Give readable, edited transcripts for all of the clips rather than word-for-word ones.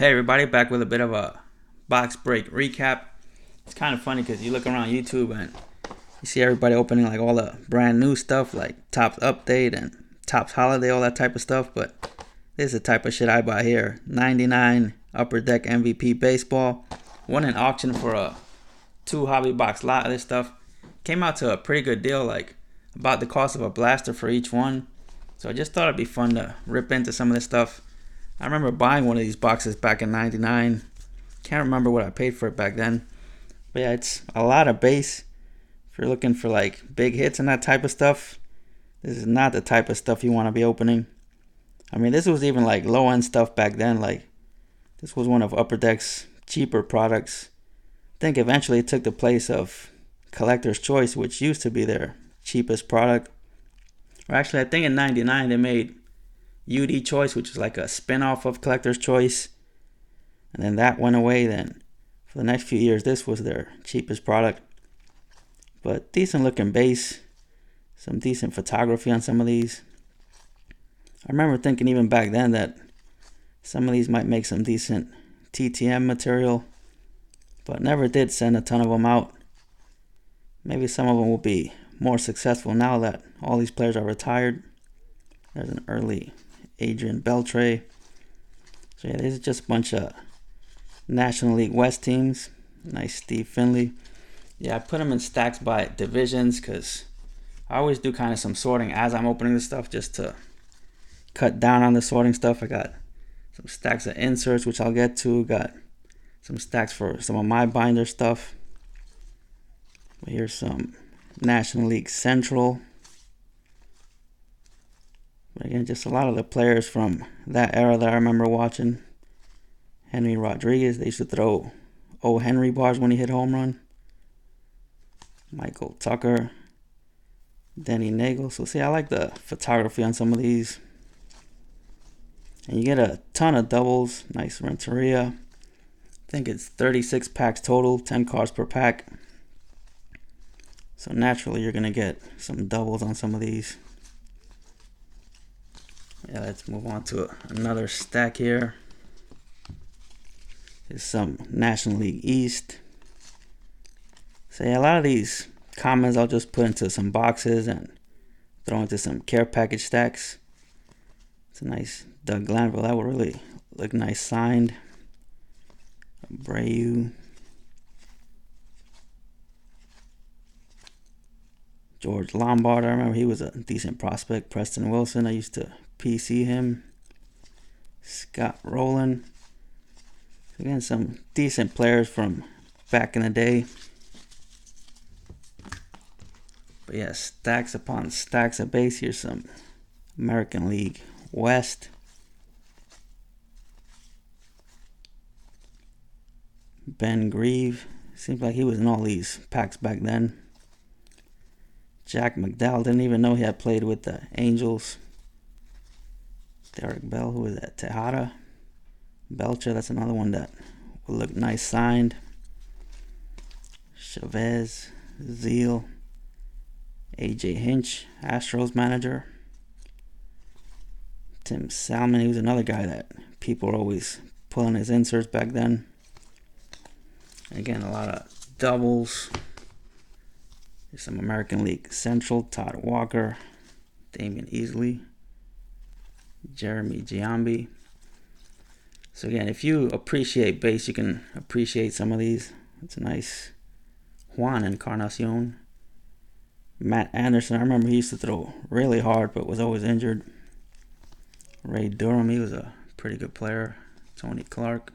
Hey everybody, back with a bit of a box break recap. It's kind of funny because you look around YouTube and you see everybody opening like all the brand new stuff like Topps Update and Topps Holiday, all that type of stuff. But this is the type of shit I buy here. 99 Upper Deck MVP Baseball. Won an auction for a 2 hobby box lot of this stuff. Came out to a pretty good deal, like about the cost of a blaster for each one. So I just thought it'd be fun to rip into some of this stuff. I remember buying one of these boxes back in '99. Can't remember what I paid for it back then. But yeah, it's a lot of base. If you're looking for like big hits and that type of stuff, this is not the type of stuff you want to be opening. I mean, this was even like low end stuff back then. Like, this was one of Upper Deck's cheaper products. I think eventually it took the place of Collector's Choice, which used to be their cheapest product. Or actually, I think in '99 they made UD Choice, which is like a spin-off of Collector's Choice. And then that went away. Then for the next few years, this was their cheapest product. But decent looking base. Some decent photography on some of these. I remember thinking even back then that some of these might make some decent TTM material. But never did send a ton of them out. Maybe some of them will be more successful now that all these players are retired. There's an early Adrian Beltre. So yeah, this is just a bunch of National League West teams. Nice Steve Finley. Yeah, I put them in stacks by divisions because I always do kind of some sorting as I'm opening the stuff just to cut down on the sorting stuff. I got some stacks of inserts, which I'll get to. Got some stacks for some of my binder stuff. Here's some National League Central. But again, just a lot of the players from that era that I remember watching. Henry Rodriguez, they used to throw O. Henry bars when he hit home run. Michael Tucker. Denny Nagel. So see, I like the photography on some of these. And you get a ton of doubles. Nice Renteria. I think it's 36 packs total, 10 cards per pack. So naturally you're going to get some doubles on some of these. Yeah, let's move on to another stack here. There's some National League East. So yeah, a lot of these comments I'll just put into some boxes and throw into some care package stacks. It's a nice Doug Glanville. That would really look nice signed. Abreu. George Lombard, I remember he was a decent prospect. Preston Wilson, I used to PC him. Scott Rowland. Again, some decent players from back in the day. But yeah, stacks upon stacks of base. Here's some American League West. Ben Grieve. Seems like he was in all these packs back then. Jack McDowell, didn't even know he had played with the Angels. Derek Bell, who was at Tejada. Belcher, that's another one that will look nice signed. Chavez, Zeal. AJ Hinch, Astros manager. Tim Salmon, he was another guy that people were always pulling his inserts back then. Again, a lot of doubles. There's some American League Central. Todd Walker, Damian Easley, Jeremy Giambi. So again, if you appreciate base, you can appreciate some of these. It's a nice Juan Encarnacion. Matt Anderson, I remember he used to throw really hard but was always injured. Ray Durham, he was a pretty good player. Tony Clark.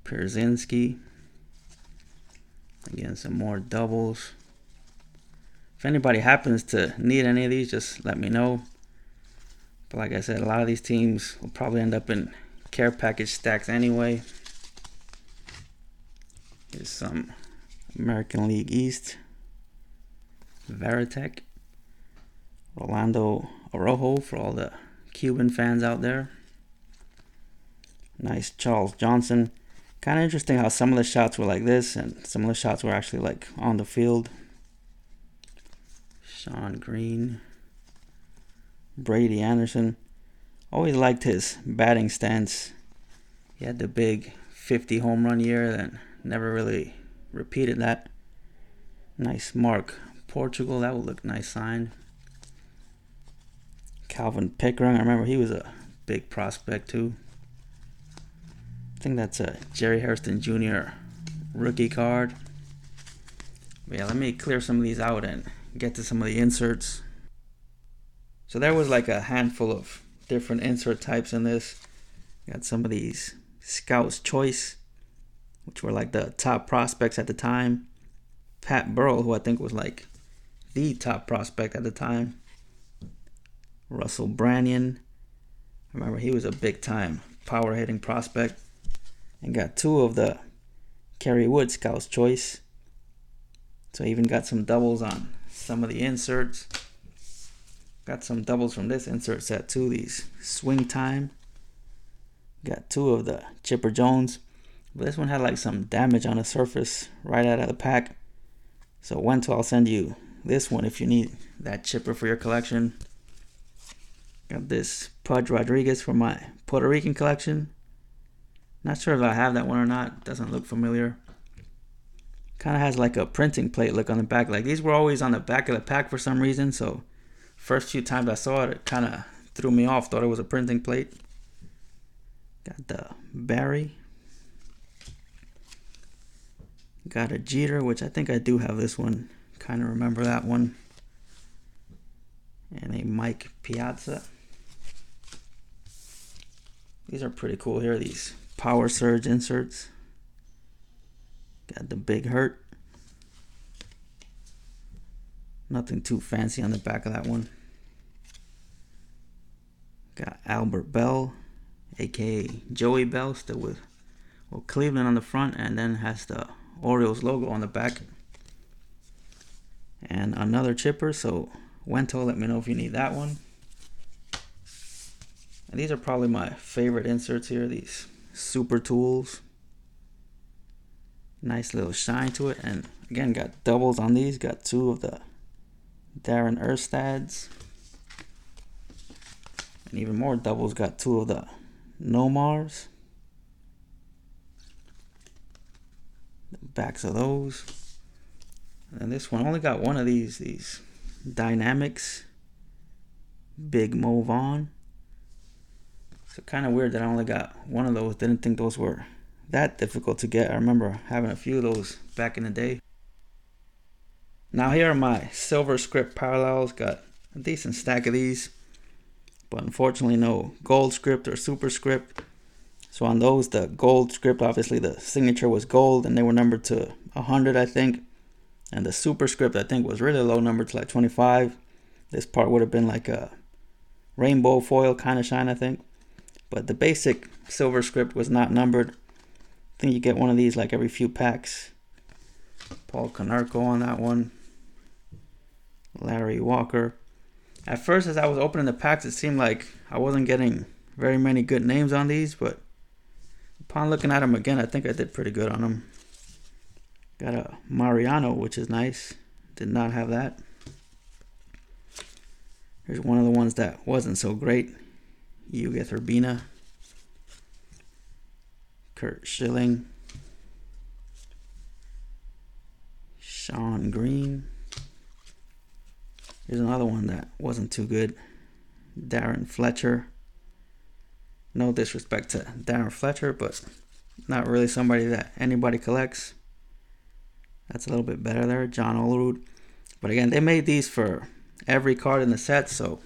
Pierzynski. Again, some more doubles. If anybody happens to need any of these, just let me know. But like I said, a lot of these teams will probably end up in care package stacks anyway. Here's some American League East. Veritek. Rolando Araujo for all the Cuban fans out there. Nice Charles Johnson. Kind of interesting how some of the shots were like this and some of the shots were actually like on the field. Sean Green. Brady Anderson. Always liked his batting stance. He had the big 50 home run year, then never really repeated that. Nice Mark Portugal, that would look nice sign. Calvin Pickering, I remember he was a big prospect too. I think that's a Jerry Hairston Jr. rookie card. But yeah, let me clear some of these out and get to some of the inserts. So there was like a handful of different insert types in this. Got some of these Scouts Choice, which were like the top prospects at the time. Pat Burrell, who I think was like the top prospect at the time. Russell Branyan. I remember he was a big time power hitting prospect. And got two of the Kerry Wood Scouts Choice. So I even got some doubles on some of the inserts. Got some doubles from this insert set too. These Swing Time. Got two of the Chipper Jones. But this one had like some damage on the surface right out of the pack. So Wento, I'll send you this one if you need that chipper for your collection. Got this Pudge Rodriguez for my Puerto Rican collection. Not sure if I have that one or not. Doesn't look familiar. Kind of has like a printing plate look on the back. Like these were always on the back of the pack for some reason. So first few times I saw it, it kind of threw me off. Thought it was a printing plate. Got the Barry. Got a Jeter, which I think I do have this one. Kind of remember that one. And a Mike Piazza. These are pretty cool here, these Power Surge inserts. Got the Big Hurt. Nothing too fancy on the back of that one. Got Albert Bell, aka Joey Bell, still with Cleveland on the front, and then has the Orioles logo on the back. And another chipper, so Wento, let me know if you need that one. And these are probably my favorite inserts here, these Super Tools. Nice little shine to it, and again, got doubles on these. Got two of the Darren Erstads. And even more doubles, got two of the Nomars. The backs of those. And this one only got one of these Dynamics Big Mo Vaughn. So kind of weird that I only got one of those. Didn't think those were that difficult to get. I remember having a few of those back in the day. Now here are my Silver Script parallels. Got a decent stack of these, but unfortunately no Gold Script or Super Script. So on those, the Gold Script, obviously the signature was gold and they were numbered to 100, I think. And the Super Script, I think, was really low, numbered to like 25. This part would have been like a rainbow foil kind of shine, I think. But the basic Silver Script was not numbered. I think you get one of these like every few packs. Paul Konerko on that one. Larry Walker. At first, as I was opening the packs, it seemed like I wasn't getting very many good names on these, but upon looking at them again, I think I did pretty good on them. Got a Mariano, which is nice. Did not have that. Here's one of the ones that wasn't so great. Ugueth Urbina. Kurt Schilling. Sean Green. Here's another one that wasn't too good. Darren Fletcher. No disrespect to Darren Fletcher, but not really somebody that anybody collects. That's a little bit better there. John Olerud. But again, they made these for every card in the set, so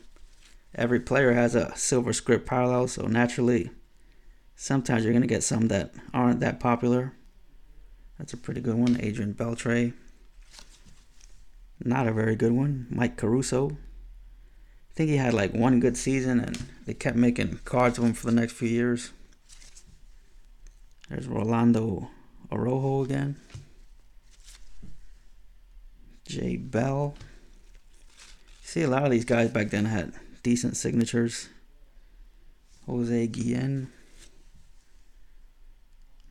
every player has a Silver Script parallel, so naturally, sometimes you're going to get some that aren't that popular. That's a pretty good one. Adrian Beltre. Not a very good one. Mike Caruso. I think he had like one good season, and they kept making cards of him for the next few years. There's Rolando Araujo again. Jay Bell. See, a lot of these guys back then had decent signatures. Jose Guillen.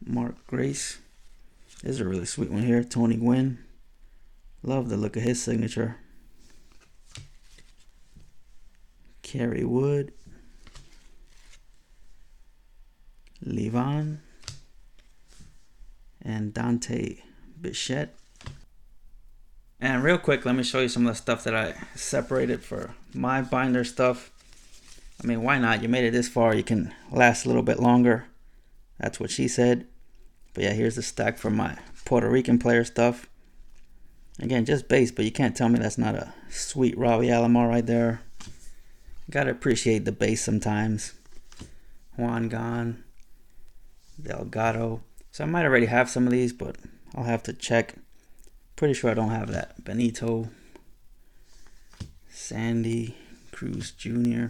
Mark Grace. This is a really sweet one here. Tony Gwynn. Love the look of his signature. Kerry Wood. Livan, and Dante Bichette. And real quick, let me show you some of the stuff that I separated for my binder stuff. I mean, why not? You made it this far, you can last a little bit longer. That's what she said. But yeah, here's the stack for my Puerto Rican player stuff. Again, just base, but you can't tell me that's not a sweet Robbie Alomar right there. Gotta appreciate the base sometimes. Juan Gan, Delgado. So I might already have some of these, but I'll have to check. Pretty sure I don't have that. Benito, Sandy, Cruz Jr.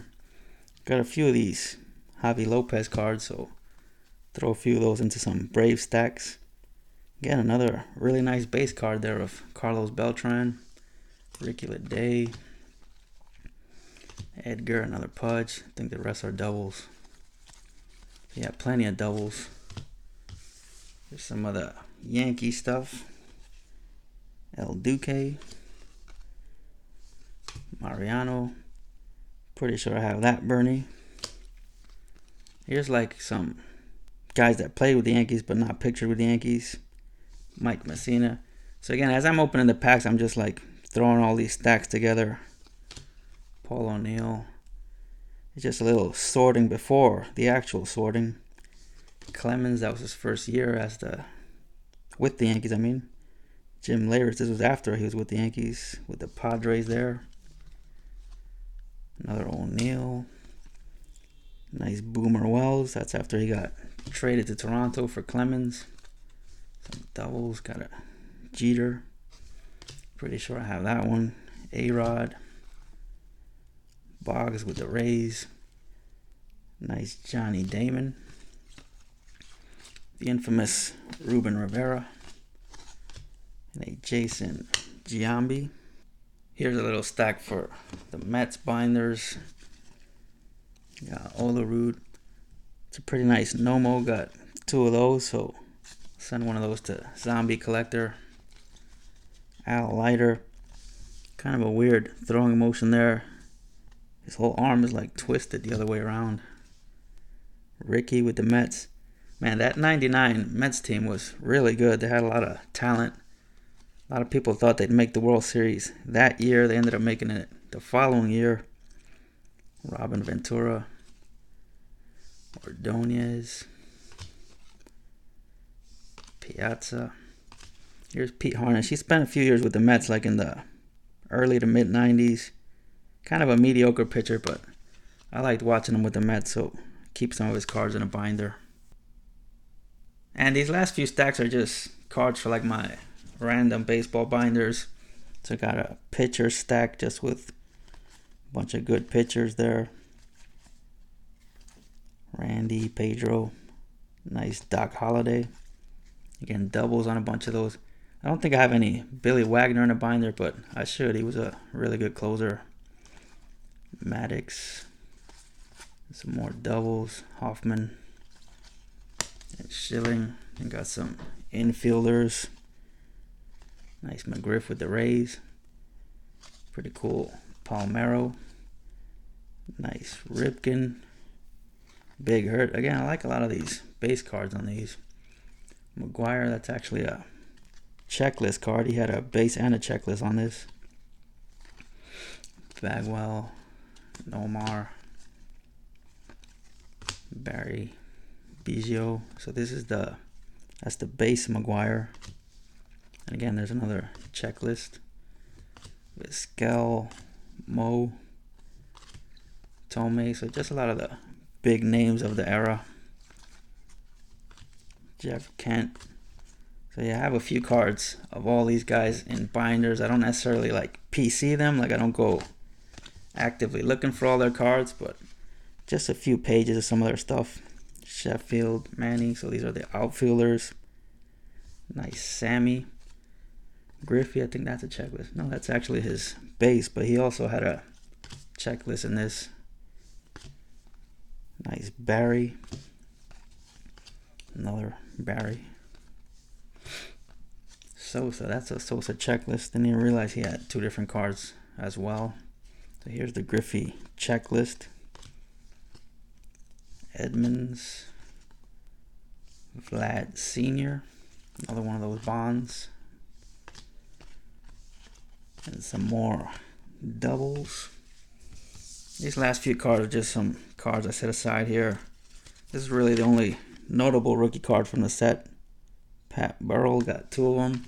Got a few of these Javi Lopez cards, so throw a few of those into some Brave stacks. Again, another really nice base card there of Carlos Beltran, Ricky Leday, Edgar, another Pudge. I think the rest are doubles. Yeah, plenty of doubles. There's some of the Yankee stuff. El Duque, Mariano. Pretty sure I have that Bernie. Here's like some guys that played with the Yankees but not pictured with the Yankees. Mike Messina. So again, as I'm opening the packs, I'm just like throwing all these stacks together. Paul O'Neill. It's just a little sorting before the actual sorting. Clemens, that was his first year with the Yankees, I mean. Jim Leyritz, this was after he was with the Yankees, with the Padres there. Another O'Neill. Nice Boomer Wells. That's after he got traded to Toronto for Clemens. Some doubles. Got a Jeter. Pretty sure I have that one. A-Rod. Boggs with the Rays. Nice Johnny Damon. The infamous Ruben Rivera. And a Jason Giambi. Here's a little stack for the Mets binders. Got Olerud. It's a pretty nice Nomo. Got two of those, so send one of those to Zombie Collector. Al Leiter. Kind of a weird throwing motion there. His whole arm is like twisted the other way around. Ricky with the Mets. Man, that 99 Mets team was really good. They had a lot of talent. A lot of people thought they'd make the World Series that year. They ended up making it the following year. Robin Ventura. Ordonez. Piazza. Here's Pete Harnish. He spent a few years with the Mets, like in the early to mid 90s. Kind of a mediocre pitcher, but I liked watching him with the Mets, so keep some of his cards in a binder. And these last few stacks are just cards for like my random baseball binders. So I got a pitcher stack just with a bunch of good pitchers there. Randy, Pedro, nice Doc Holliday. Again, doubles on a bunch of those. I don't think I have any Billy Wagner in a binder, but I should. He was a really good closer. Maddox. Some more doubles. Hoffman. And Schilling. And got some infielders. Nice McGriff with the Rays. Pretty cool Palmeiro. Nice Ripken. Big Hurt. Again, I like a lot of these base cards on these. McGuire, that's actually a checklist card. He had a base and a checklist on this. Bagwell. Nomar. Barry. Biggio. So this is that's the base McGuire. And again, there's another checklist. Vizquel, Mo, Tomei. So just a lot of the big names of the era. Jeff Kent. So yeah, I have a few cards of all these guys in binders. I don't necessarily like PC them. Like I don't go actively looking for all their cards, but just a few pages of some of their stuff. Sheffield, Manny. So these are the outfielders. Nice Sammy. Griffey, I think that's a checklist. No, that's actually his base, but he also had a checklist in this. Nice Barry. Another Barry. Sosa, that's a Sosa checklist. Didn't even realize he had two different cards as well. So here's the Griffey checklist. Edmonds. Vlad Sr., another one of those bonds. And some more doubles. These last few cards are just some cards I set aside here. This is really the only notable rookie card from the set. Pat Burrell, got 2 of them.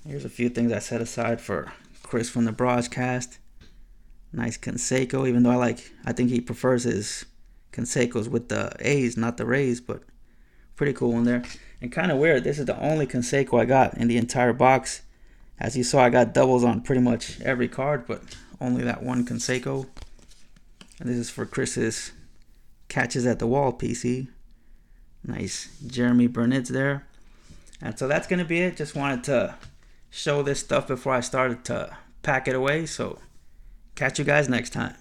Here's a few things I set aside for Chris from the broadcast. Nice Canseco, even though I think he prefers his Cansecos with the A's, not the Rays, but pretty cool one there. And kind of weird, this is the only Canseco I got in the entire box. As you saw, I got doubles on pretty much every card, but only that one Canseco. And this is for Chris's Catches at the Wall PC. Nice Jeremy Burnitz there. And so that's going to be it. Just wanted to show this stuff before I started to pack it away. So catch you guys next time.